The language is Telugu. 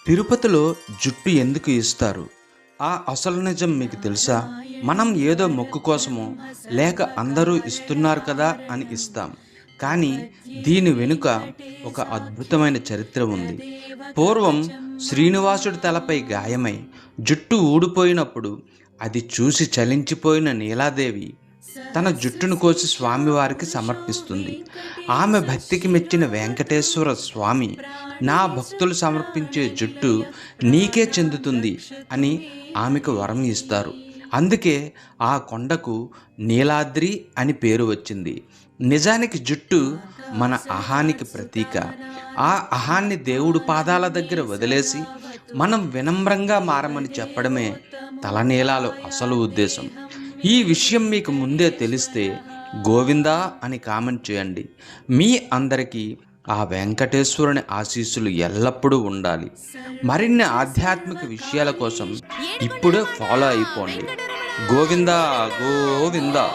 తిరుపతిలో జుట్టు ఎందుకు ఇస్తారు? ఆ అసలు నిజం మీకు తెలుసా? మనం ఏదో మొక్కు కోసమో, లేక అందరూ ఇస్తున్నారు కదా అని ఇస్తాం. కానీ దీని వెనుక ఒక అద్భుతమైన చరిత్ర ఉంది. పూర్వం శ్రీనివాసుడి తలపై గాయమై జుట్టు ఊడిపోయినప్పుడు అది చూసి చలించిపోయిన నీలాదేవి తన జుట్టును కోసి స్వామివారికి సమర్పిస్తుంది. ఆమె భక్తికి మెచ్చిన వెంకటేశ్వర స్వామి, నా భక్తులు సమర్పించే జుట్టు నీకే చెందుతుంది అని ఆమెకు వరం ఇస్తారు. అందుకే ఆ కొండకు నీలాద్రి అని పేరు వచ్చింది. నిజానికి జుట్టు మన అహానికి ప్రతీక. ఆ అహాన్ని దేవుడు పాదాల దగ్గర వదిలేసి మనం వినమ్రంగా మారమని చెప్పడమే తలనీలాలో అసలు ఉద్దేశం. ఈ విషయం మీకు ముందే తెలిస్తే గోవిందా అని కామెంట్ చేయండి. మీ అందరికీ ఆ వెంకటేశ్వరుని ఆశీస్సులు ఎల్లప్పుడూ ఉండాలి. మరిన్ని ఆధ్యాత్మిక విషయాల కోసం ఇప్పుడే ఫాలో అయిపోండి. గోవిందా గోవిందా.